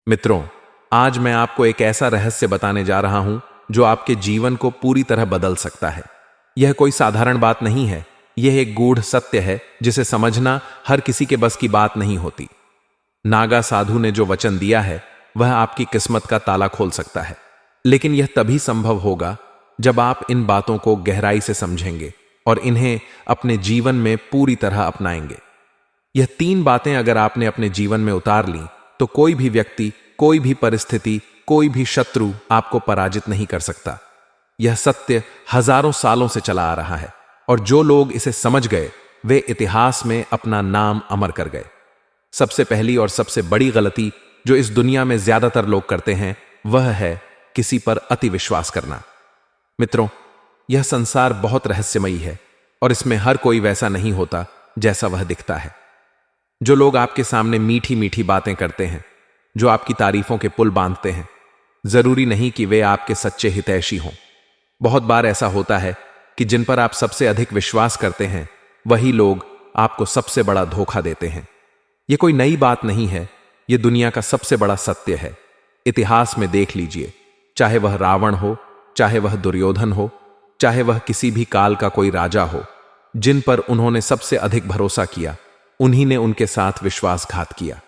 मित्रों, आज मैं आपको एक ऐसा रहस्य बताने जा रहा हूं जो आपके जीवन को पूरी तरह बदल सकता है। यह कोई साधारण बात नहीं है, यह एक गूढ़ सत्य है जिसे समझना हर किसी के बस की बात नहीं होती। नागा साधु ने जो वचन दिया है वह आपकी किस्मत का ताला खोल सकता है, लेकिन यह तभी संभव होगा जब आप इन बातों को गहराई से समझेंगे और इन्हें अपने जीवन में पूरी तरह अपनाएंगे। यह 3 बातें अगर आपने अपने जीवन में उतार ली तो कोई भी व्यक्ति, कोई भी परिस्थिति, कोई भी शत्रु आपको पराजित नहीं कर सकता। यह सत्य हजारों सालों से चला आ रहा है और जो लोग इसे समझ गए वे इतिहास में अपना नाम अमर कर गए। सबसे पहली और सबसे बड़ी गलती जो इस दुनिया में ज्यादातर लोग करते हैं वह है किसी पर अति विश्वास करना। मित्रों, यह संसार बहुत रहस्यमयी है और इसमें हर कोई वैसा नहीं होता जैसा वह दिखता है। जो लोग आपके सामने मीठी मीठी बातें करते हैं, जो आपकी तारीफों के पुल बांधते हैं, जरूरी नहीं कि वे आपके सच्चे हितैषी हों। बहुत बार ऐसा होता है कि जिन पर आप सबसे अधिक विश्वास करते हैं वही लोग आपको सबसे बड़ा धोखा देते हैं। यह कोई नई बात नहीं है, यह दुनिया का सबसे बड़ा सत्य है। इतिहास में देख लीजिए, चाहे वह रावण हो, चाहे वह दुर्योधन हो, चाहे वह किसी भी काल का कोई राजा हो, जिन पर उन्होंने सबसे अधिक भरोसा किया उन्हीं ने उनके साथ विश्वासघात किया।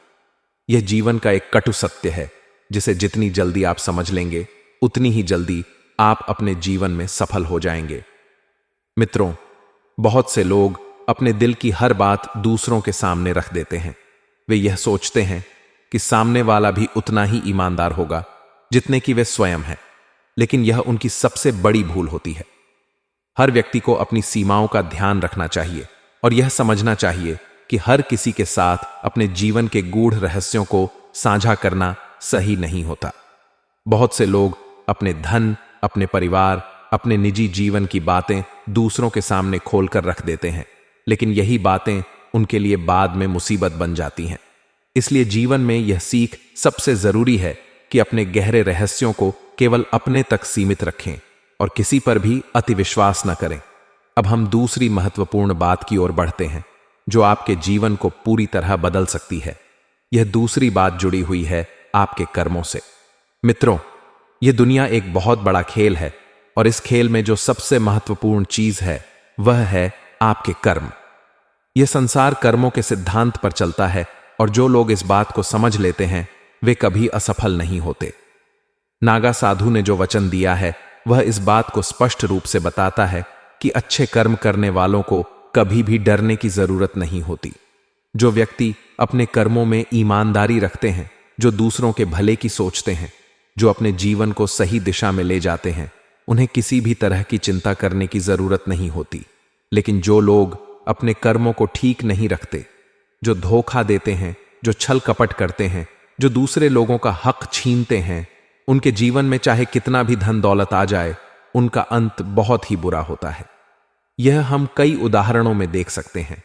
यह जीवन का एक कटु सत्य है जिसे जितनी जल्दी आप समझ लेंगे उतनी ही जल्दी आप अपने जीवन में सफल हो जाएंगे। मित्रों, बहुत से लोग अपने दिल की हर बात दूसरों के सामने रख देते हैं। वे यह सोचते हैं कि सामने वाला भी उतना ही ईमानदार होगा जितने कि वे स्वयं हैं, लेकिन यह उनकी सबसे बड़ी भूल होती है। हर व्यक्ति को अपनी सीमाओं का ध्यान रखना चाहिए और यह समझना चाहिए कि हर किसी के साथ अपने जीवन के गूढ़ रहस्यों को साझा करना सही नहीं होता। बहुत से लोग अपने धन, अपने परिवार, अपने निजी जीवन की बातें दूसरों के सामने खोलकर रख देते हैं, लेकिन यही बातें उनके लिए बाद में मुसीबत बन जाती हैं। इसलिए जीवन में यह सीख सबसे जरूरी है कि अपने गहरे रहस्यों को केवल अपने तक सीमित रखें और किसी पर भी अति विश्वास न करें। अब हम दूसरी महत्वपूर्ण बात की ओर बढ़ते हैं जो आपके जीवन को पूरी तरह बदल सकती है। यह दूसरी बात जुड़ी हुई है आपके कर्मों से। मित्रों, यह दुनिया एक बहुत बड़ा खेल है और इस खेल में जो सबसे महत्वपूर्ण चीज है वह है आपके कर्म। यह संसार कर्मों के सिद्धांत पर चलता है और जो लोग इस बात को समझ लेते हैं वे कभी असफल नहीं होते। नागा साधु ने जो वचन दिया है वह इस बात को स्पष्ट रूप से बताता है कि अच्छे कर्म करने वालों को कभी भी डरने की जरूरत नहीं होती। जो व्यक्ति अपने कर्मों में ईमानदारी रखते हैं, जो दूसरों के भले की सोचते हैं, जो अपने जीवन को सही दिशा में ले जाते हैं, उन्हें किसी भी तरह की चिंता करने की जरूरत नहीं होती। लेकिन जो लोग अपने कर्मों को ठीक नहीं रखते, जो धोखा देते हैं, जो छल कपट करते हैं, जो दूसरे लोगों का हक छीनते हैं, उनके जीवन में चाहे कितना भी धन दौलत आ जाए, उनका अंत बहुत ही बुरा होता है। यह हम कई उदाहरणों में देख सकते हैं।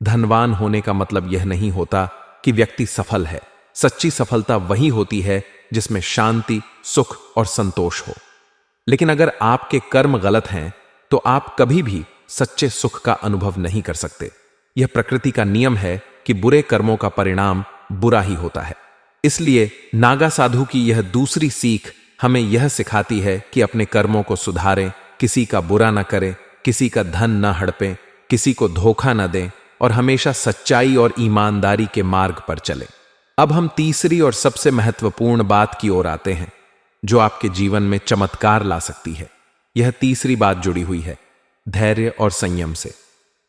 धनवान होने का मतलब यह नहीं होता कि व्यक्ति सफल है। सच्ची सफलता वही होती है जिसमें शांति, सुख और संतोष हो। लेकिन अगर आपके कर्म गलत हैं तो आप कभी भी सच्चे सुख का अनुभव नहीं कर सकते। यह प्रकृति का नियम है कि बुरे कर्मों का परिणाम बुरा ही होता है। इसलिए नागा साधु की यह दूसरी सीख हमें यह सिखाती है कि अपने कर्मों को सुधारें, किसी का बुरा न करें, किसी का धन न हड़पें, किसी को धोखा न दें और हमेशा सच्चाई और ईमानदारी के मार्ग पर चलें। अब हम तीसरी और सबसे महत्वपूर्ण बात की ओर आते हैं जो आपके जीवन में चमत्कार ला सकती है। यह तीसरी बात जुड़ी हुई है धैर्य और संयम से।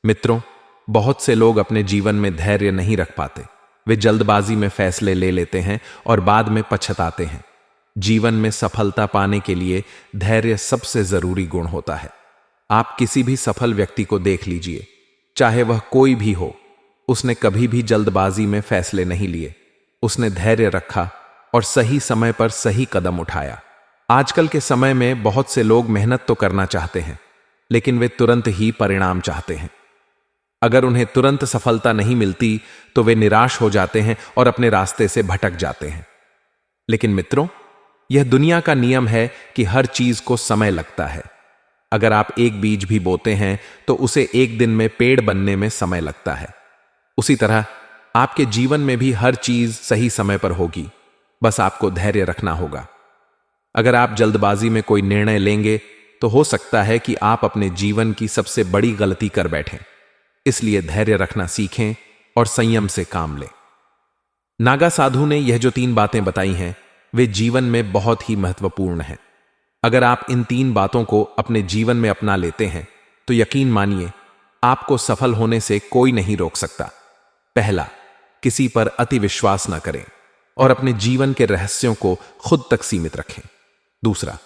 मित्रों, बहुत से लोग अपने जीवन में धैर्य नहीं रख पाते। वे जल्दबाजी में फैसले ले लेते हैं और बाद में पछताते हैं। जीवन में सफलता पाने के लिए धैर्य सबसे जरूरी गुण होता है। आप किसी भी सफल व्यक्ति को देख लीजिए, चाहे वह कोई भी हो, उसने कभी भी जल्दबाजी में फैसले नहीं लिए। उसने धैर्य रखा और सही समय पर सही कदम उठाया। आजकल के समय में बहुत से लोग मेहनत तो करना चाहते हैं, लेकिन वे तुरंत ही परिणाम चाहते हैं। अगर उन्हें तुरंत सफलता नहीं मिलती तो वे निराश हो जाते हैं और अपने रास्ते से भटक जाते हैं। लेकिन मित्रों, यह दुनिया का नियम है कि हर चीज को समय लगता है। अगर आप एक बीज भी बोते हैं तो उसे एक दिन में पेड़ बनने में समय लगता है। उसी तरह आपके जीवन में भी हर चीज सही समय पर होगी। बस आपको धैर्य रखना होगा। अगर आप जल्दबाजी में कोई निर्णय लेंगे तो हो सकता है कि आप अपने जीवन की सबसे बड़ी गलती कर बैठें। इसलिए धैर्य रखना सीखें और संयम से काम लें। नागा साधु ने यह जो 3 बातें बताई हैं, वे जीवन में बहुत ही महत्वपूर्ण हैं। अगर आप इन 3 बातों को अपने जीवन में अपना लेते हैं तो यकीन मानिए आपको सफल होने से कोई नहीं रोक सकता। पहला, किसी पर अति विश्वास न करें और अपने जीवन के रहस्यों को खुद तक सीमित रखें। दूसरा,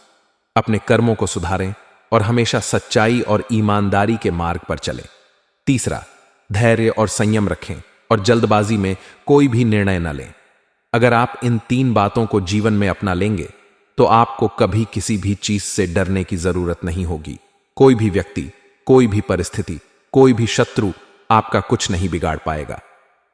अपने कर्मों को सुधारें और हमेशा सच्चाई और ईमानदारी के मार्ग पर चलें। तीसरा, धैर्य और संयम रखें और जल्दबाजी में कोई भी निर्णय न लें। अगर आप इन 3 बातों को जीवन में अपना लेंगे तो आपको कभी किसी भी चीज से डरने की जरूरत नहीं होगी। कोई भी व्यक्ति, कोई भी परिस्थिति, कोई भी शत्रु आपका कुछ नहीं बिगाड़ पाएगा।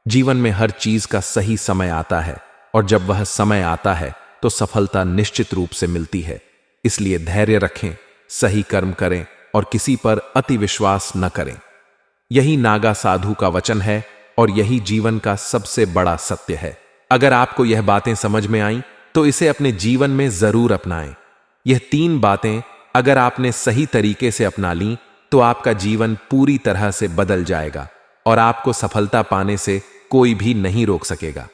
जीवन में हर चीज का सही समय आता है और जब वह समय आता है तो सफलता निश्चित रूप से मिलती है। इसलिए धैर्य रखें, सही कर्म करें और किसी पर अति विश्वास न करें। यही नागा साधु का वचन है और यही जीवन का सबसे बड़ा सत्य है। अगर आपको यह बातें समझ में आईं तो इसे अपने जीवन में जरूर अपनाएं। यह 3 बातें अगर आपने सही तरीके से अपना लीं तो आपका जीवन पूरी तरह से बदल जाएगा और आपको सफलता पाने से कोई भी नहीं रोक सकेगा।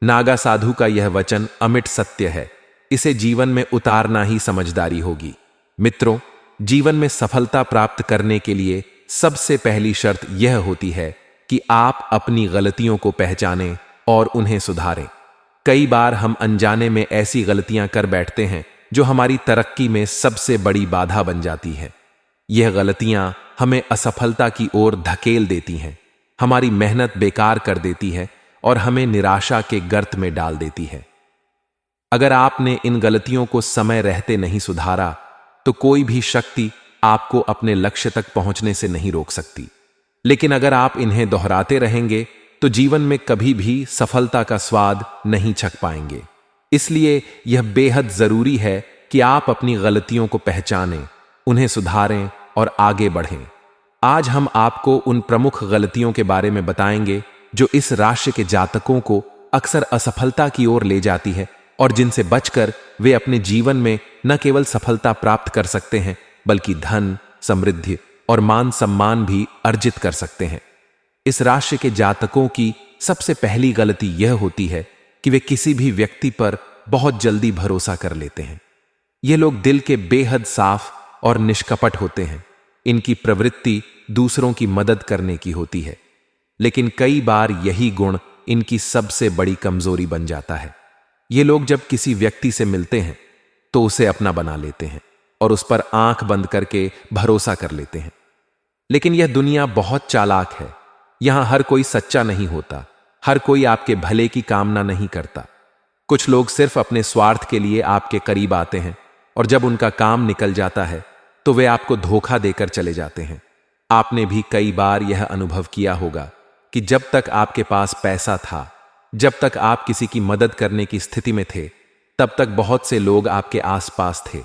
नागा साधु का यह वचन अमिट सत्य है। इसे जीवन में उतारना ही समझदारी होगी। मित्रों, जीवन में सफलता प्राप्त करने के लिए सबसे पहली शर्त यह होती है कि आप अपनी गलतियों को पहचानें और उन्हें सुधारें। कई बार हम अनजाने में ऐसी गलतियां कर बैठते हैं जो हमारी तरक्की में सबसे बड़ी बाधा बन जाती है। यह गलतियां हमें असफलता की ओर धकेल देती हैं, हमारी मेहनत बेकार कर देती है और हमें निराशा के गर्त में डाल देती है। अगर आपने इन गलतियों को समय रहते नहीं सुधारा तो कोई भी शक्ति आपको अपने लक्ष्य तक पहुंचने से नहीं रोक सकती। लेकिन अगर आप इन्हें दोहराते रहेंगे तो जीवन में कभी भी सफलता का स्वाद नहीं चख पाएंगे। इसलिए यह बेहद जरूरी है कि आप अपनी गलतियों को पहचानें, उन्हें सुधारें और आगे बढ़ें। आज हम आपको उन प्रमुख गलतियों के बारे में बताएंगे जो इस राशि के जातकों को अक्सर असफलता की ओर ले जाती है और जिनसे बचकर वे अपने जीवन में न केवल सफलता प्राप्त कर सकते हैं बल्कि धन, समृद्धि और मान सम्मान भी अर्जित कर सकते हैं। इस राशि के जातकों की सबसे पहली गलती यह होती है कि वे किसी भी व्यक्ति पर बहुत जल्दी भरोसा कर लेते हैं। ये लोग दिल के बेहद साफ और निष्कपट होते हैं। इनकी प्रवृत्ति दूसरों की मदद करने की होती है, लेकिन कई बार यही गुण इनकी सबसे बड़ी कमजोरी बन जाता है। ये लोग जब किसी व्यक्ति से मिलते हैं तो उसे अपना बना लेते हैं और उस पर आंख बंद करके भरोसा कर लेते हैं। लेकिन यह दुनिया बहुत चालाक है। यहां हर कोई सच्चा नहीं होता, हर कोई आपके भले की कामना नहीं करता। कुछ लोग सिर्फ अपने स्वार्थ के लिए आपके करीब आते हैं और जब उनका काम निकल जाता है तो वे आपको धोखा देकर चले जाते हैं। आपने भी कई बार यह अनुभव किया होगा कि जब तक आपके पास पैसा था, जब तक आप किसी की मदद करने की स्थिति में थे, तब तक बहुत से लोग आपके आसपास थे।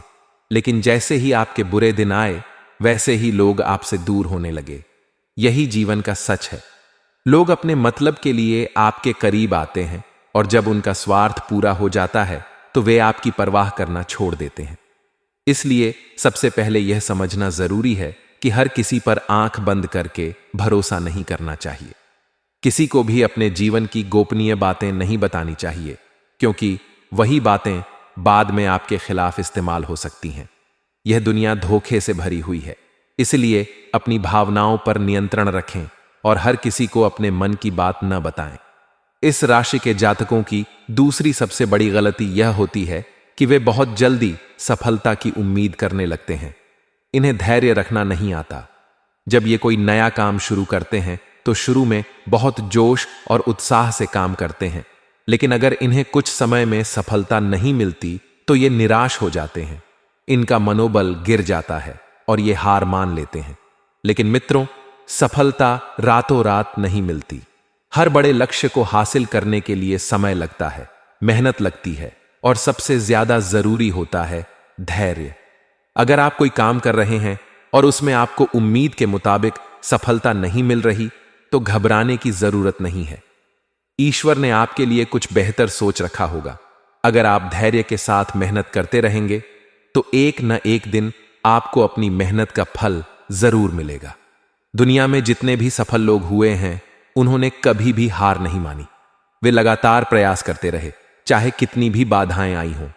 लेकिन जैसे ही आपके बुरे दिन आए, वैसे ही लोग आपसे दूर होने लगे। यही जीवन का सच है। लोग अपने मतलब के लिए आपके करीब आते हैं और जब उनका स्वार्थ पूरा हो जाता है तो वे आपकी परवाह करना छोड़ देते हैं। इसलिए सबसे पहले यह समझना जरूरी है कि हर किसी पर आंख बंद करके भरोसा नहीं करना चाहिए। किसी को भी अपने जीवन की गोपनीय बातें नहीं बतानी चाहिए, क्योंकि वही बातें बाद में आपके खिलाफ इस्तेमाल हो सकती हैं। यह दुनिया धोखे से भरी हुई है। इसलिए अपनी भावनाओं पर नियंत्रण रखें और हर किसी को अपने मन की बात न बताएं। इस राशि के जातकों की दूसरी सबसे बड़ी गलती यह होती है कि वे बहुत जल्दी सफलता की उम्मीद करने लगते हैं। इन्हें धैर्य रखना नहीं आता। जब ये कोई नया काम शुरू करते हैं तो शुरू में बहुत जोश और उत्साह से काम करते हैं, लेकिन अगर इन्हें कुछ समय में सफलता नहीं मिलती तो ये निराश हो जाते हैं। इनका मनोबल गिर जाता है और ये हार मान लेते हैं। लेकिन मित्रों, सफलता रातों रात नहीं मिलती। हर बड़े लक्ष्य को हासिल करने के लिए समय लगता है, मेहनत लगती है और सबसे ज्यादा जरूरी होता है धैर्य। अगर आप कोई काम कर रहे हैं और उसमें आपको उम्मीद के मुताबिक सफलता नहीं मिल रही तो घबराने की जरूरत नहीं है। ईश्वर ने आपके लिए कुछ बेहतर सोच रखा होगा। अगर आप धैर्य के साथ मेहनत करते रहेंगे तो एक न एक दिन आपको अपनी मेहनत का फल जरूर मिलेगा। दुनिया में जितने भी सफल लोग हुए हैं, उन्होंने कभी भी हार नहीं मानी। वे लगातार प्रयास करते रहे, चाहे कितनी भी बाधाएं आई हों।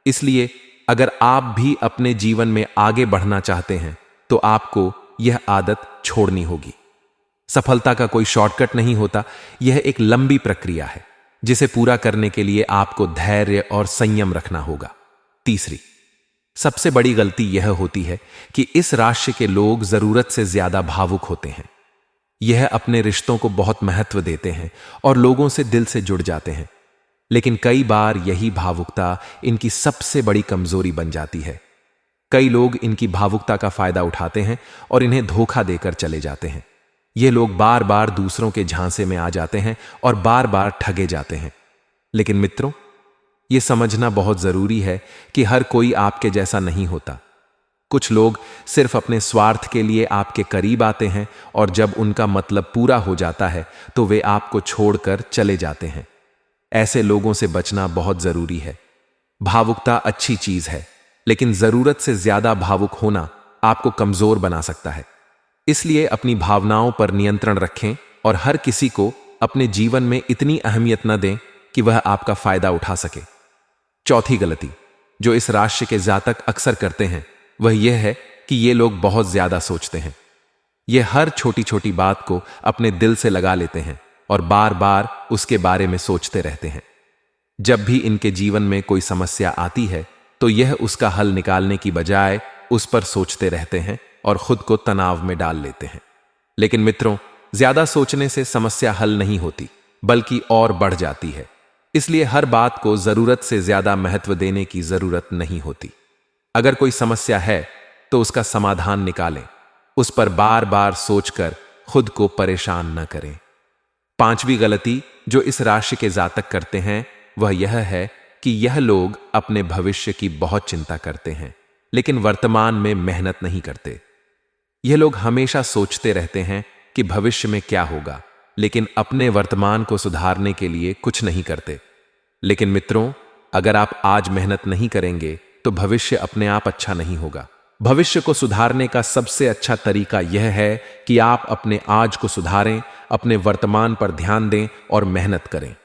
इसलिए अगर आप भी अपने जीवन में आगे बढ़ना चाहते हैं तो आपको यह आदत छोड़नी होगी। सफलता का कोई शॉर्टकट नहीं होता, यह एक लंबी प्रक्रिया है जिसे पूरा करने के लिए आपको धैर्य और संयम रखना होगा। तीसरी सबसे बड़ी गलती यह होती है कि इस राशि के लोग जरूरत से ज्यादा भावुक होते हैं। यह अपने रिश्तों को बहुत महत्व देते हैं और लोगों से दिल से जुड़ जाते हैं, लेकिन कई बार यही भावुकता इनकी सबसे बड़ी कमजोरी बन जाती है। कई लोग इनकी भावुकता का फायदा उठाते हैं और इन्हें धोखा देकर चले जाते हैं। ये लोग बार बार दूसरों के झांसे में आ जाते हैं और बार बार ठगे जाते हैं। लेकिन मित्रों, यह समझना बहुत जरूरी है कि हर कोई आपके जैसा नहीं होता। कुछ लोग सिर्फ अपने स्वार्थ के लिए आपके करीब आते हैं और जब उनका मतलब पूरा हो जाता है तो वे आपको छोड़कर चले जाते हैं। ऐसे लोगों से बचना बहुत जरूरी है। भावुकता अच्छी चीज है, लेकिन जरूरत से ज्यादा भावुक होना आपको कमजोर बना सकता है। इसलिए अपनी भावनाओं पर नियंत्रण रखें और हर किसी को अपने जीवन में इतनी अहमियत न दें कि वह आपका फायदा उठा सके। चौथी गलती जो इस राशि के जातक अक्सर करते हैं वह यह है कि ये लोग बहुत ज्यादा सोचते हैं। ये हर छोटी छोटी बात को अपने दिल से लगा लेते हैं और बार बार उसके बारे में सोचते रहते हैं। जब भी इनके जीवन में कोई समस्या आती है तो यह उसका हल निकालने की बजाय उस पर सोचते रहते हैं और खुद को तनाव में डाल लेते हैं। लेकिन मित्रों, ज्यादा सोचने से समस्या हल नहीं होती, बल्कि और बढ़ जाती है। इसलिए हर बात को जरूरत से ज्यादा महत्व देने की जरूरत नहीं होती। अगर कोई समस्या है तो उसका समाधान निकालें, उस पर बार बार सोचकर खुद को परेशान न करें। पांचवी गलती जो इस राशि के जातक करते हैं वह यह है कि यह लोग अपने भविष्य की बहुत चिंता करते हैं, लेकिन वर्तमान में मेहनत नहीं करते। यह लोग हमेशा सोचते रहते हैं कि भविष्य में क्या होगा, लेकिन अपने वर्तमान को सुधारने के लिए कुछ नहीं करते। लेकिन मित्रों, अगर आप आज मेहनत नहीं करेंगे तो भविष्य अपने आप अच्छा नहीं होगा। भविष्य को सुधारने का सबसे अच्छा तरीका यह है कि आप अपने आज को सुधारें, अपने वर्तमान पर ध्यान दें और मेहनत करें।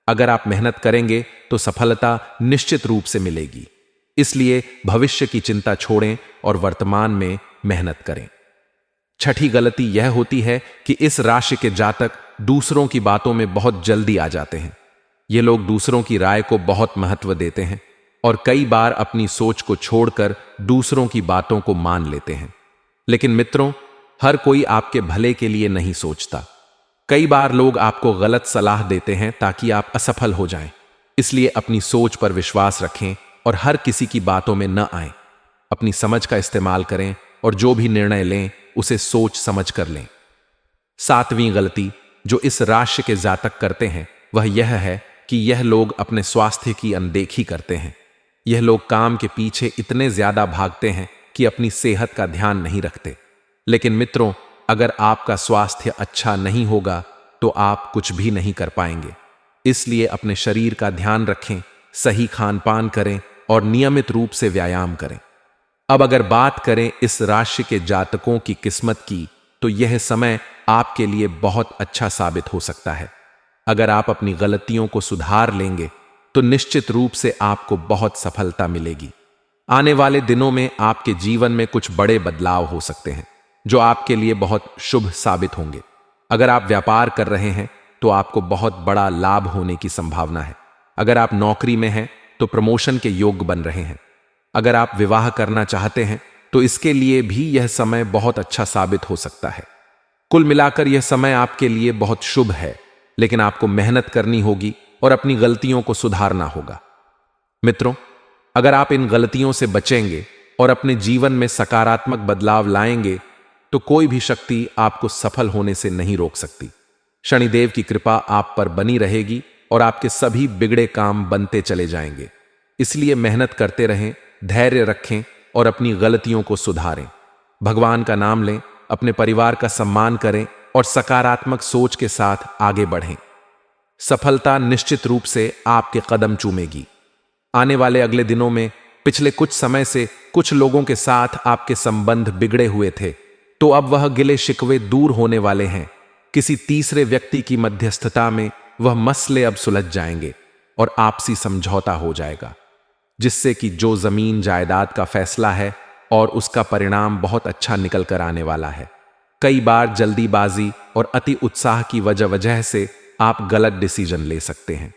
अगर आप मेहनत करेंगे तो सफलता निश्चित रूप से मिलेगी। इसलिए भविष्य की चिंता छोड़ें और वर्तमान में मेहनत करें। छठी गलती यह होती है कि इस राशि के जातक दूसरों की बातों में बहुत जल्दी आ जाते हैं। ये लोग दूसरों की राय को बहुत महत्व देते हैं और कई बार अपनी सोच को छोड़कर दूसरों की बातों को मान लेते हैं। लेकिन मित्रों, हर कोई आपके भले के लिए नहीं सोचता। कई बार लोग आपको गलत सलाह देते हैं ताकि आप असफल हो जाएं। इसलिए अपनी सोच पर विश्वास रखें और हर किसी की बातों में न आएं। अपनी समझ का इस्तेमाल करें और जो भी निर्णय लें उसे सोच समझ कर लें। सातवीं गलती जो इस राशि के जातक करते हैं वह यह है कि यह लोग अपने स्वास्थ्य की अनदेखी करते हैं। यह लोग काम के पीछे इतने ज्यादा भागते हैं कि अपनी सेहत का ध्यान नहीं रखते। लेकिन मित्रों, अगर आपका स्वास्थ्य अच्छा नहीं होगा तो आप कुछ भी नहीं कर पाएंगे। इसलिए अपने शरीर का ध्यान रखें, सही खान पान करें और नियमित रूप से व्यायाम करें। अब अगर बात करें इस राशि के जातकों की किस्मत की, तो यह समय आपके लिए बहुत अच्छा साबित हो सकता है। अगर आप अपनी गलतियों को सुधार लेंगे तो निश्चित रूप से आपको बहुत सफलता मिलेगी। आने वाले दिनों में आपके जीवन में कुछ बड़े बदलाव हो सकते हैं जो आपके लिए बहुत शुभ साबित होंगे। अगर आप व्यापार कर रहे हैं तो आपको बहुत बड़ा लाभ होने की संभावना है। अगर आप नौकरी में हैं तो प्रमोशन के योग्य बन रहे हैं। अगर आप विवाह करना चाहते हैं तो इसके लिए भी यह समय बहुत अच्छा साबित हो सकता है। कुल मिलाकर यह समय आपके लिए बहुत शुभ है, लेकिन आपको मेहनत करनी होगी और अपनी गलतियों को सुधारना होगा। मित्रों, अगर आप इन गलतियों से बचेंगे और अपने जीवन में सकारात्मक बदलाव लाएंगे तो कोई भी शक्ति आपको सफल होने से नहीं रोक सकती। शनिदेव की कृपा आप पर बनी रहेगी और आपके सभी बिगड़े काम बनते चले जाएंगे। इसलिए मेहनत करते रहें, धैर्य रखें और अपनी गलतियों को सुधारें। भगवान का नाम लें, अपने परिवार का सम्मान करें और सकारात्मक सोच के साथ आगे बढ़ें। सफलता निश्चित रूप से आपके कदम चूमेगी। आने वाले अगले दिनों में पिछले कुछ समय से कुछ लोगों के साथ आपके संबंध बिगड़े हुए थे, तो अब वह गिले शिकवे दूर होने वाले हैं। किसी तीसरे व्यक्ति की मध्यस्थता में वह मसले अब सुलझ जाएंगे और आपसी समझौता हो जाएगा, जिससे कि जो जमीन जायदाद का फैसला है और उसका परिणाम बहुत अच्छा निकल कर आने वाला है। कई बार जल्दीबाजी और अति उत्साह की वजह से आप गलत डिसीजन ले सकते हैं।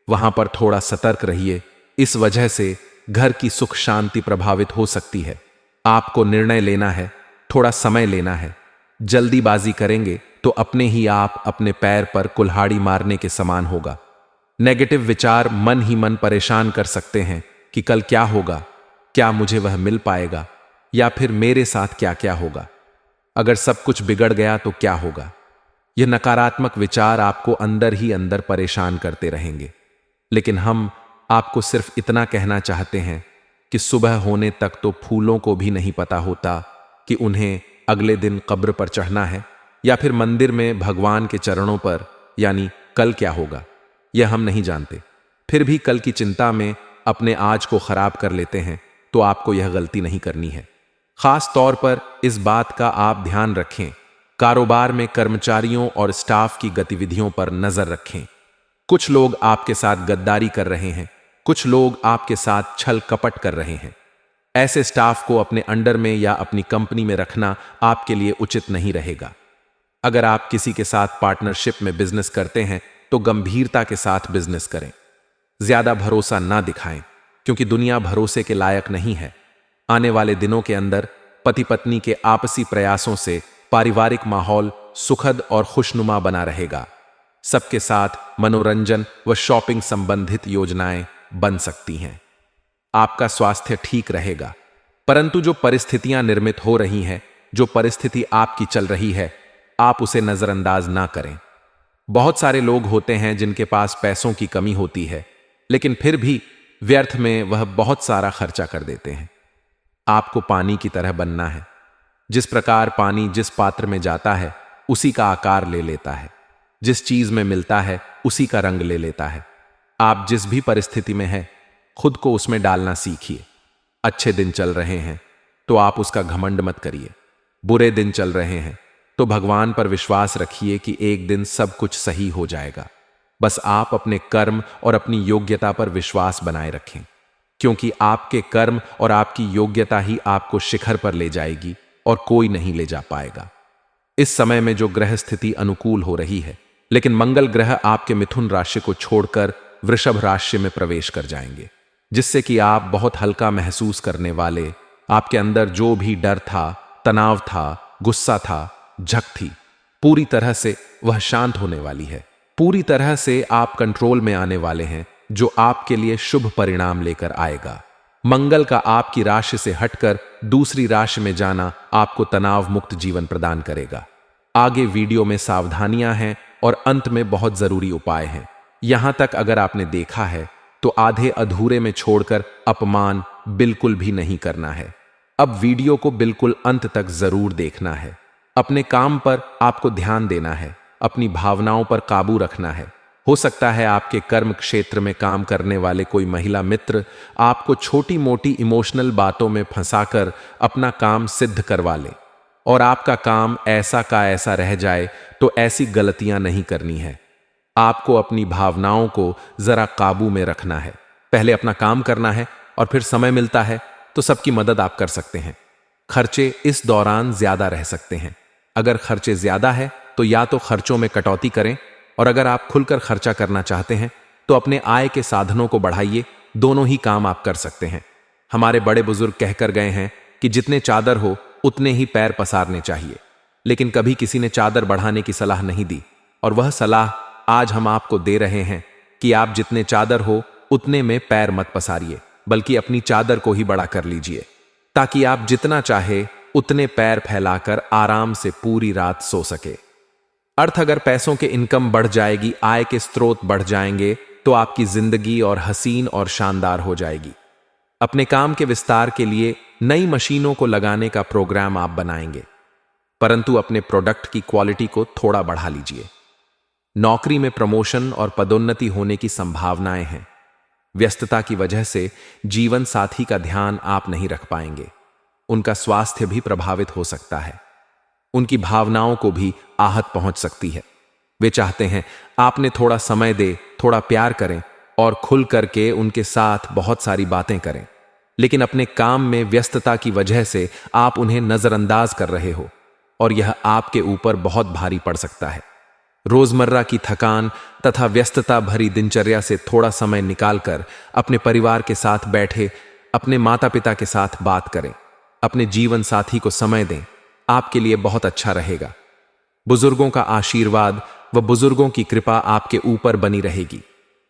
वहां पर थोड़ा सतर्क रहिए, इस वजह से घर की सुख शांति प्रभावित हो सकती है। आपको निर्णय लेना है, थोड़ा समय लेना है। जल्दीबाजी करेंगे तो अपने ही आप अपने पैर पर कुल्हाड़ी मारने के समान होगा। नेगेटिव विचार मन ही मन परेशान कर सकते हैं कि कल क्या होगा, क्या मुझे वह मिल पाएगा, या फिर मेरे साथ क्या क्या होगा, अगर सब कुछ बिगड़ गया तो क्या होगा। यह नकारात्मक विचार आपको अंदर ही अंदर परेशान करते रहेंगे। लेकिन हम आपको सिर्फ इतना कहना चाहते हैं कि सुबह होने तक तो फूलों को भी नहीं पता होता कि उन्हें अगले दिन कब्र पर चढ़ना है या फिर मंदिर में भगवान के चरणों पर, यानी कल क्या होगा यह हम नहीं जानते। फिर भी कल की चिंता में अपने आज को खराब कर लेते हैं, तो आपको यह गलती नहीं करनी है। खास तौर पर इस बात का आप ध्यान रखें, कारोबार में कर्मचारियों और स्टाफ की गतिविधियों पर नजर रखें। कुछ लोग आपके साथ गद्दारी कर रहे हैं, कुछ लोग आपके साथ छल कपट कर रहे हैं। ऐसे स्टाफ को अपने अंडर में या अपनी कंपनी में रखना आपके लिए उचित नहीं रहेगा। अगर आप किसी के साथ पार्टनरशिप में बिजनेस करते हैं तो गंभीरता के साथ बिजनेस करें। ज्यादा भरोसा ना दिखाएं, क्योंकि दुनिया भरोसे के लायक नहीं है। आने वाले दिनों के अंदर पति पत्नी के आपसी प्रयासों से पारिवारिक माहौल सुखद और खुशनुमा बना रहेगा। सबके साथ मनोरंजन व शॉपिंग संबंधित योजनाएं बन सकती हैं। आपका स्वास्थ्य ठीक रहेगा, परंतु जो परिस्थितियां निर्मित हो रही हैं, जो परिस्थिति आपकी चल रही है, आप उसे नजरअंदाज ना करें। बहुत सारे लोग होते हैं जिनके पास पैसों की कमी होती है, लेकिन फिर भी व्यर्थ में वह बहुत सारा खर्चा कर देते हैं। आपको पानी की तरह बनना है। जिस प्रकार पानी जिस पात्र में जाता है उसी का आकार ले लेता है, जिस चीज में मिलता है उसी का रंग ले लेता है। आप जिस भी परिस्थिति में हैं, खुद को उसमें डालना सीखिए। अच्छे दिन चल रहे हैं तो आप उसका घमंड मत करिए। बुरे दिन चल रहे हैं तो भगवान पर विश्वास रखिए कि एक दिन सब कुछ सही हो जाएगा। बस आप अपने कर्म और अपनी योग्यता पर विश्वास बनाए रखें, क्योंकि आपके कर्म और आपकी योग्यता ही आपको शिखर पर ले जाएगी और कोई नहीं ले जा पाएगा। इस समय में जो ग्रह स्थिति अनुकूल हो रही है, लेकिन मंगल ग्रह आपके मिथुन राशि को छोड़कर वृषभ राशि में प्रवेश कर जाएंगे, जिससे कि आप बहुत हल्का महसूस करने वाले, आपके अंदर जो भी डर था, तनाव था, गुस्सा था, झक थी, पूरी तरह से वह शांत होने वाली है। पूरी तरह से आप कंट्रोल में आने वाले हैं, जो आपके लिए शुभ परिणाम लेकर आएगा। मंगल का आपकी राशि से हटकर दूसरी राशि में जाना आपको तनाव मुक्त जीवन प्रदान करेगा। आगे वीडियो में सावधानियां हैं और अंत में बहुत जरूरी उपाय हैं। यहां तक अगर आपने देखा है तो आधे अधूरे में छोड़कर अपमान बिल्कुल भी नहीं करना है। अब वीडियो को बिल्कुल अंत तक जरूर देखना है। अपने काम पर आपको ध्यान देना है, अपनी भावनाओं पर काबू रखना है। हो सकता है आपके कर्म क्षेत्र में काम करने वाले कोई महिला मित्र आपको छोटी मोटी इमोशनल बातों में फंसाकर अपना काम सिद्ध करवा ले और आपका काम ऐसा का ऐसा रह जाए, तो ऐसी गलतियां नहीं करनी है। आपको अपनी भावनाओं को जरा काबू में रखना है। पहले अपना काम करना है और फिर समय मिलता है तो सबकी मदद आप कर सकते हैं। खर्चे इस दौरान ज्यादा रह सकते हैं। अगर खर्चे ज्यादा है तो या तो खर्चों में कटौती करें, और अगर आप खुलकर खर्चा करना चाहते हैं तो अपने आय के साधनों को बढ़ाइए। दोनों ही काम आप कर सकते हैं। हमारे बड़े बुजुर्ग कहकर गए हैं कि जितने चादर हो उतने ही पैर पसारने चाहिए, लेकिन कभी किसी ने चादर बढ़ाने की सलाह नहीं दी, और वह सलाह आज हम आपको दे रहे हैं कि आप जितने चादर हो उतने में पैर मत पसारिए, बल्कि अपनी चादर को ही बड़ा कर लीजिए, ताकि आप जितना चाहे उतने पैर फैलाकर आराम से पूरी रात सो सके। अर्थ, अगर पैसों के इनकम बढ़ जाएगी, आय के स्रोत बढ़ जाएंगे, तो आपकी जिंदगी और हसीन और शानदार हो जाएगी। अपने काम के विस्तार के लिए नई मशीनों को लगाने का प्रोग्राम आप बनाएंगे, परंतु अपने प्रोडक्ट की क्वालिटी को थोड़ा बढ़ा लीजिए। नौकरी में प्रमोशन और पदोन्नति होने की संभावनाएं हैं। व्यस्तता की वजह से जीवन साथी का ध्यान आप नहीं रख पाएंगे। उनका स्वास्थ्य भी प्रभावित हो सकता है। उनकी भावनाओं को भी आहत पहुंच सकती है। वे चाहते हैं आपने थोड़ा समय दे, थोड़ा प्यार करें और खुल करके उनके साथ बहुत सारी बातें करें, लेकिन अपने काम में व्यस्तता की वजह से आप उन्हें नजरअंदाज कर रहे हो और यह आपके ऊपर बहुत भारी पड़ सकता है। रोजमर्रा की थकान तथा व्यस्तता भरी दिनचर्या से थोड़ा समय निकालकर अपने परिवार के साथ बैठे, अपने माता पिता के साथ बात करें, अपने जीवन साथी को समय दें, आपके लिए बहुत अच्छा रहेगा। बुजुर्गों का आशीर्वाद व बुजुर्गों की कृपा आपके ऊपर बनी रहेगी।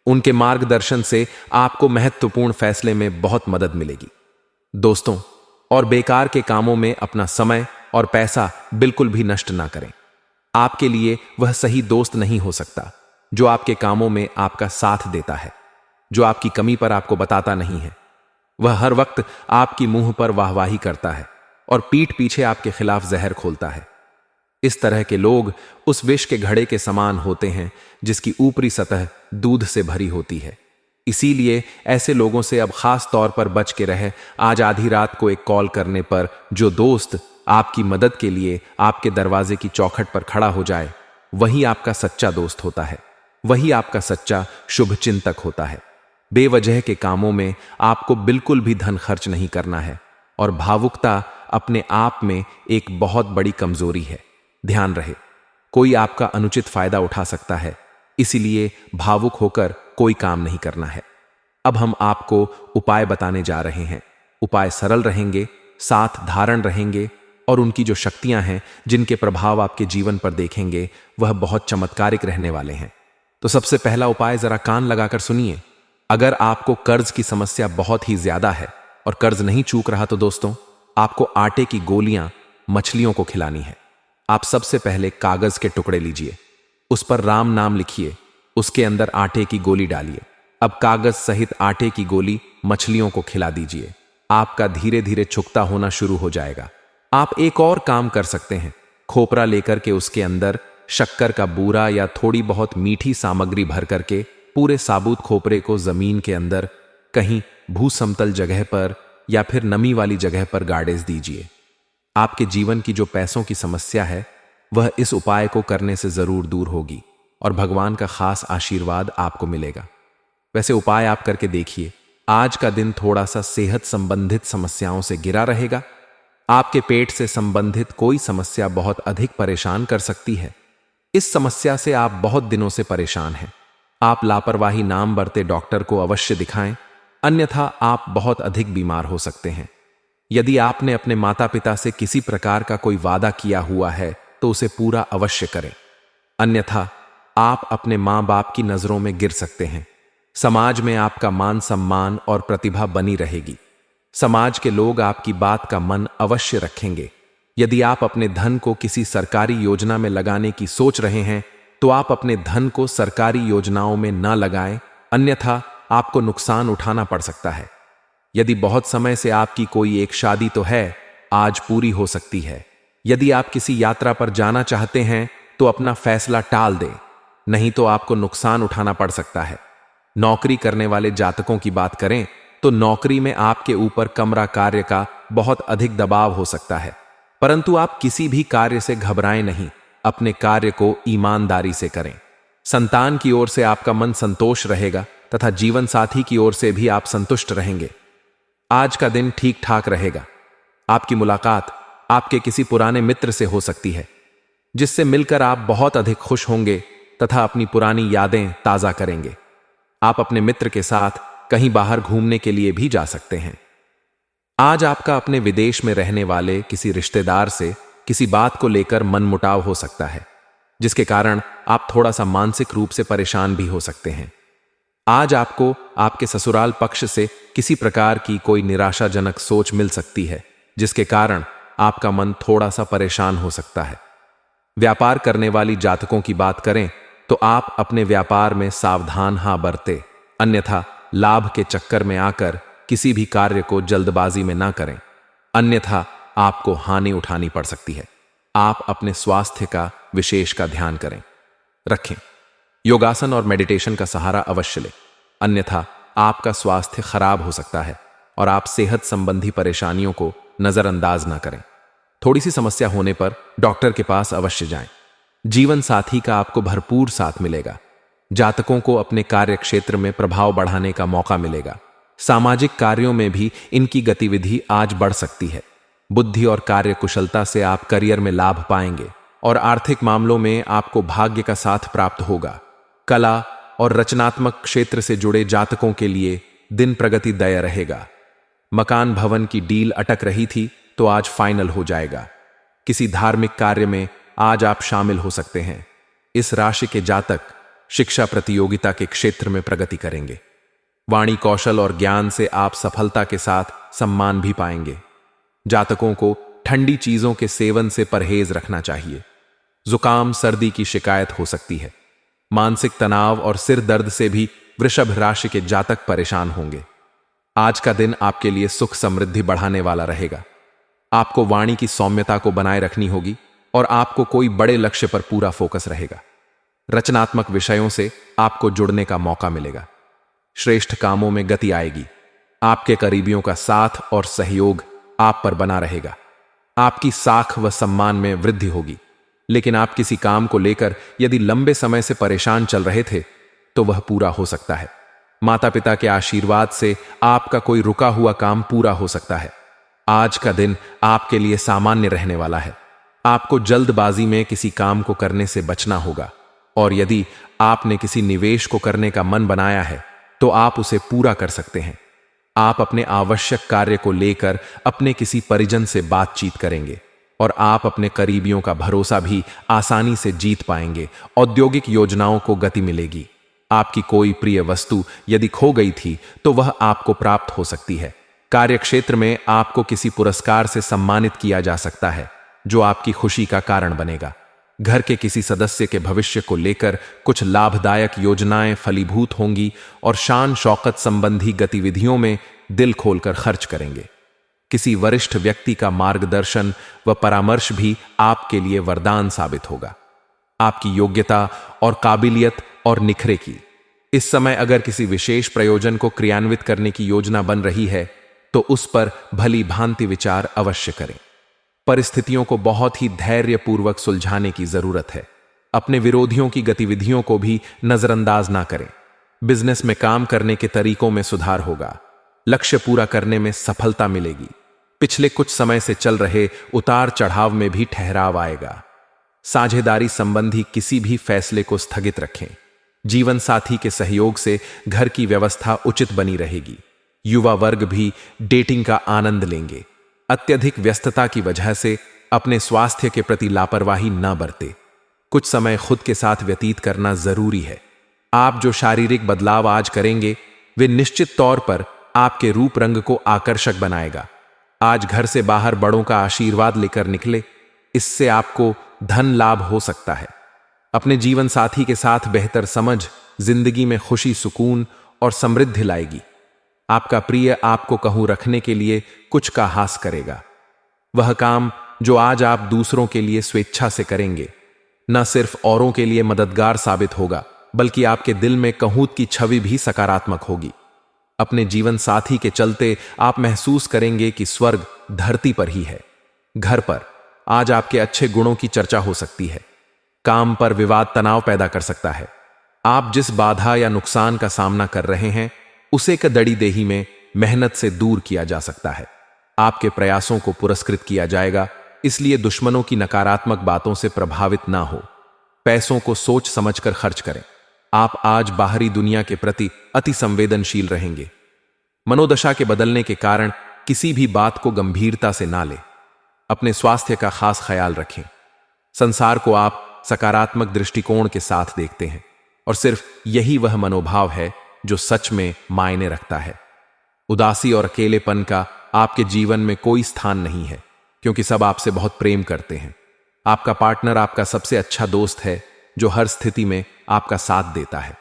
उनके मार्गदर्शन से आपको महत्वपूर्ण फैसले में बहुत मदद मिलेगी। दोस्तों और बेकार के कामों में अपना समय और पैसा बिल्कुल भी नष्ट ना करें। आपके लिए वह सही दोस्त नहीं हो सकता जो आपके कामों में आपका साथ देता है, जो आपकी कमी पर आपको बताता नहीं है। वह हर वक्त आपकी मुंह पर वाहवाही करता है और पीठ पीछे आपके खिलाफ जहर खोलता है। इस तरह के लोग उस विष के घड़े के समान होते हैं जिसकी ऊपरी सतह दूध से भरी होती है। इसीलिए ऐसे लोगों से अब खास तौर पर बच के रहे। आज आधी रात को एक कॉल करने पर जो दोस्त आपकी मदद के लिए आपके दरवाजे की चौखट पर खड़ा हो जाए, वही आपका सच्चा दोस्त होता है, वही आपका सच्चा शुभ चिंतक होता है। बेवजह के कामों में आपको बिल्कुल भी धन खर्च नहीं करना है और भावुकता अपने आप में एक बहुत बड़ी कमजोरी है। ध्यान रहे, कोई आपका अनुचित फायदा उठा सकता है, इसीलिए भावुक होकर कोई काम नहीं करना है। अब हम आपको उपाय बताने जा रहे हैं। उपाय सरल रहेंगे, साथ धारण रहेंगे और उनकी जो शक्तियां हैं, जिनके प्रभाव आपके जीवन पर देखेंगे, वह बहुत चमत्कारिक रहने वाले हैं। तो सबसे पहला उपाय जरा कान लगाकर सुनिए। अगर आपको कर्ज की समस्या बहुत ही ज्यादा है और कर्ज नहीं चूक रहा, तो दोस्तों आपको आटे की गोलियां मछलियों को खिलानी है। आप सबसे पहले कागज के टुकड़े लीजिए, उस पर राम नाम लिखिए, उसके अंदर आटे की गोली डालिए। अब कागज सहित आटे की गोली मछलियों को खिला दीजिए। आपका धीरे धीरे छुकता होना शुरू हो जाएगा। आप एक और काम कर सकते हैं। खोपरा लेकर के उसके अंदर शक्कर का बूरा या थोड़ी बहुत मीठी सामग्री भर करके पूरे साबुत खोपरे को जमीन के अंदर कहीं भूसमतल जगह पर या फिर नमी वाली जगह पर गाड़ेस दीजिए। आपके जीवन की जो पैसों की समस्या है, वह इस उपाय को करने से जरूर दूर होगी और भगवान का खास आशीर्वाद आपको मिलेगा। वैसे उपाय आप करके देखिए। आज का दिन थोड़ा सा सेहत संबंधित समस्याओं से घिरा रहेगा। आपके पेट से संबंधित कोई समस्या बहुत अधिक परेशान कर सकती है। इस समस्या से आप बहुत दिनों से परेशान हैं। आप लापरवाही नाम बरते डॉक्टर को अवश्य दिखाएं, अन्यथा आप बहुत अधिक बीमार हो सकते हैं। यदि आपने अपने माता पिता से किसी प्रकार का कोई वादा किया हुआ है तो उसे पूरा अवश्य करें, अन्यथा आप अपने मां बाप की नजरों में गिर सकते हैं। समाज में आपका मान सम्मान और प्रतिभा बनी रहेगी। समाज के लोग आपकी बात का मन अवश्य रखेंगे। यदि आप अपने धन को किसी सरकारी योजना में लगाने की सोच रहे हैं तो आप अपने धन को सरकारी योजनाओं में न लगाएं, अन्यथा आपको नुकसान उठाना पड़ सकता है। यदि बहुत समय से आपकी कोई एक शादी तो है, आज पूरी हो सकती है। यदि आप किसी यात्रा पर जाना चाहते हैं तो अपना फैसला टाल दें, नहीं तो आपको नुकसान उठाना पड़ सकता है। नौकरी करने वाले जातकों की बात करें तो नौकरी में आपके ऊपर कमरा कार्य का बहुत अधिक दबाव हो सकता है, परंतु आप किसी भी कार्य से घबराएं नहीं। अपने कार्य को ईमानदारी से करें। संतान की ओर से आपका मन संतोष रहेगा तथा जीवन साथी की ओर से भी आप संतुष्ट रहेंगे। आज का दिन ठीक ठाक रहेगा। आपकी मुलाकात आपके किसी पुराने मित्र से हो सकती है, जिससे मिलकर आप बहुत अधिक खुश होंगे तथा अपनी पुरानी यादें ताजा करेंगे। आप अपने मित्र के साथ कहीं बाहर घूमने के लिए भी जा सकते हैं। आज आपका अपने विदेश में रहने वाले किसी रिश्तेदार से किसी बात को लेकर मनमुटाव हो सकता है, जिसके कारण आप थोड़ा सा मानसिक रूप से परेशान भी हो सकते हैं। आज आपको आपके ससुराल पक्ष से किसी प्रकार की कोई निराशाजनक सोच मिल सकती है, जिसके कारण आपका मन थोड़ा सा परेशान हो सकता है। व्यापार करने वाली जातकों की बात करें तो आप अपने व्यापार में सावधान बरतें, अन्यथा लाभ के चक्कर में आकर किसी भी कार्य को जल्दबाजी में ना करें, अन्यथा आपको हानि उठानी पड़ सकती है। आप अपने स्वास्थ्य का विशेष का ध्यान रखें। योगासन और मेडिटेशन का सहारा अवश्य लें, अन्यथा आपका स्वास्थ्य खराब हो सकता है और आप सेहत संबंधी परेशानियों को नजरअंदाज ना करें। थोड़ी सी समस्या होने पर डॉक्टर के पास अवश्य जाएं। जीवन साथी का आपको भरपूर साथ मिलेगा। जातकों को अपने कार्य क्षेत्र में प्रभाव बढ़ाने का मौका मिलेगा। सामाजिक कार्यों में भी इनकी गतिविधि आज बढ़ सकती है। बुद्धि और कार्य कुशलता से आप करियर में लाभ पाएंगे और आर्थिक मामलों में आपको भाग्य का साथ प्राप्त होगा। कला और रचनात्मक क्षेत्र से जुड़े जातकों के लिए दिन प्रगतिदायक रहेगा। मकान भवन की डील अटक रही थी तो आज फाइनल हो जाएगा। किसी धार्मिक कार्य में आज आप शामिल हो सकते हैं। इस राशि के जातक शिक्षा प्रतियोगिता के क्षेत्र में प्रगति करेंगे। वाणी कौशल और ज्ञान से आप सफलता के साथ सम्मान भी पाएंगे। जातकों को ठंडी चीजों के सेवन से परहेज रखना चाहिए। जुकाम सर्दी की शिकायत हो सकती है। मानसिक तनाव और सिर दर्द से भी वृषभ राशि के जातक परेशान होंगे। आज का दिन आपके लिए सुख समृद्धि बढ़ाने वाला रहेगा। आपको वाणी की सौम्यता को बनाए रखनी होगी और आपको कोई बड़े लक्ष्य पर पूरा फोकस रहेगा। रचनात्मक विषयों से आपको जुड़ने का मौका मिलेगा। श्रेष्ठ कामों में गति आएगी। आपके करीबियों का साथ और सहयोग आप पर बना रहेगा। आपकी साख व सम्मान में वृद्धि होगी। लेकिन आप किसी काम को लेकर यदि लंबे समय से परेशान चल रहे थे तो वह पूरा हो सकता है। माता पिता के आशीर्वाद से आपका कोई रुका हुआ काम पूरा हो सकता है। आज का दिन आपके लिए सामान्य रहने वाला है। आपको जल्दबाजी में किसी काम को करने से बचना होगा और यदि आपने किसी निवेश को करने का मन बनाया है तो आप उसे पूरा कर सकते हैं। आप अपने आवश्यक कार्य को लेकर अपने किसी परिजन से बातचीत करेंगे और आप अपने करीबियों का भरोसा भी आसानी से जीत पाएंगे। औद्योगिक योजनाओं को गति मिलेगी। आपकी कोई प्रिय वस्तु यदि खो गई थी तो वह आपको प्राप्त हो सकती है। कार्यक्षेत्र में आपको किसी पुरस्कार से सम्मानित किया जा सकता है जो आपकी खुशी का कारण बनेगा। घर के किसी सदस्य के भविष्य को लेकर कुछ लाभदायक योजनाएं फलीभूत होंगी और शान शौकत संबंधी गतिविधियों में दिल खोलकर खर्च करेंगे। किसी वरिष्ठ व्यक्ति का मार्गदर्शन व परामर्श भी आपके लिए वरदान साबित होगा। आपकी योग्यता और काबिलियत और निखरेगी। इस समय अगर किसी विशेष प्रयोजन को क्रियान्वित करने की योजना बन रही है तो उस पर भली भांति विचार अवश्य करें। परिस्थितियों को बहुत ही धैर्यपूर्वक सुलझाने की जरूरत है। अपने विरोधियों की गतिविधियों को भी नजरअंदाज ना करें। बिजनेस में काम करने के तरीकों में सुधार होगा। लक्ष्य पूरा करने में सफलता मिलेगी। पिछले कुछ समय से चल रहे उतार चढ़ाव में भी ठहराव आएगा। साझेदारी संबंधी किसी भी फैसले को स्थगित रखें। जीवन साथी के सहयोग से घर की व्यवस्था उचित बनी रहेगी। युवा वर्ग भी डेटिंग का आनंद लेंगे। अत्यधिक व्यस्तता की वजह से अपने स्वास्थ्य के प्रति लापरवाही न बरते। कुछ समय खुद के साथ व्यतीत करना जरूरी है। आप जो शारीरिक बदलाव आज करेंगे वे निश्चित तौर पर आपके रूप रंग को आकर्षक बनाएगा। आज घर से बाहर बड़ों का आशीर्वाद लेकर निकले, इससे आपको धन लाभ हो सकता है। अपने जीवन साथी के साथ बेहतर समझ जिंदगी में खुशी, सुकून और समृद्धि लाएगी। आपका प्रिय आपको कहूं रखने के लिए कुछ का हास करेगा। वह काम जो आज आप दूसरों के लिए स्वेच्छा से करेंगे न सिर्फ औरों के लिए मददगार साबित होगा बल्कि आपके दिल में कहूत की छवि भी सकारात्मक होगी। अपने जीवन साथी के चलते आप महसूस करेंगे कि स्वर्ग धरती पर ही है। घर पर आज आपके अच्छे गुणों की चर्चा हो सकती है। काम पर विवाद तनाव पैदा कर सकता है। आप जिस बाधा या नुकसान का सामना कर रहे हैं उसे कदड़ी देही में मेहनत से दूर किया जा सकता है। आपके प्रयासों को पुरस्कृत किया जाएगा, इसलिए दुश्मनों की नकारात्मक बातों से प्रभावित ना हो। पैसों को सोच समझकर खर्च करें। आप आज बाहरी दुनिया के प्रति अति संवेदनशील रहेंगे। मनोदशा के बदलने के कारण किसी भी बात को गंभीरता से ना लें। अपने स्वास्थ्य का खास ख्याल रखें। संसार को आप सकारात्मक दृष्टिकोण के साथ देखते हैं और सिर्फ यही वह मनोभाव है जो सच में मायने रखता है। उदासी और अकेलेपन का आपके जीवन में कोई स्थान नहीं है क्योंकि सब आपसे बहुत प्रेम करते हैं। आपका पार्टनर आपका सबसे अच्छा दोस्त है जो हर स्थिति में आपका साथ देता है।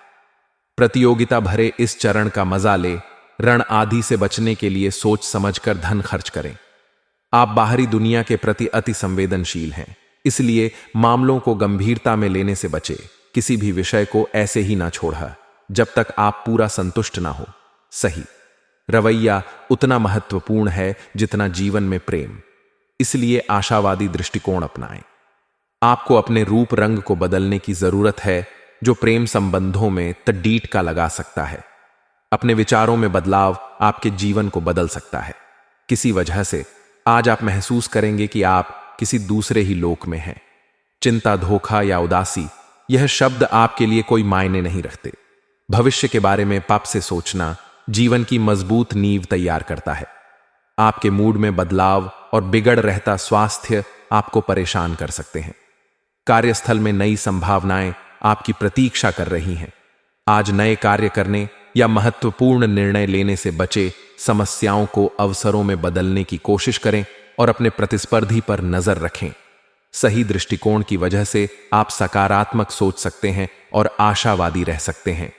प्रतियोगिता भरे इस चरण का मजा ले। ऋण आदि से बचने के लिए सोच समझकर धन खर्च करें। आप बाहरी दुनिया के प्रति अति संवेदनशील हैं, इसलिए मामलों को गंभीरता में लेने से बचे। किसी भी विषय को ऐसे ही ना छोड़ा जब तक आप पूरा संतुष्ट ना हो। सही रवैया उतना महत्वपूर्ण है जितना जीवन में प्रेम। इसलिए आशावादी दृष्टिकोण अपनाएं। आपको अपने रूप रंग को बदलने की जरूरत है, जो प्रेम संबंधों में तड़ीट का लगा सकता है। अपने विचारों में बदलाव आपके जीवन को बदल सकता है। किसी वजह से आज आप महसूस करेंगे कि आप किसी दूसरे ही लोक में हैं। चिंता, धोखा या उदासी, यह शब्द आपके लिए कोई मायने नहीं रखते। भविष्य के बारे में पाप से सोचना जीवन की मजबूत नींव तैयार करता है। आपके मूड में बदलाव और बिगड़ रहता स्वास्थ्य आपको परेशान कर सकते हैं। कार्यस्थल में नई संभावनाएं आपकी प्रतीक्षा कर रही हैं। आज नए कार्य करने या महत्वपूर्ण निर्णय लेने से बचे, समस्याओं को अवसरों में बदलने की कोशिश करें और अपने प्रतिस्पर्धी पर नजर रखें। सही दृष्टिकोण की वजह से आप सकारात्मक सोच सकते हैं और आशावादी रह सकते हैं।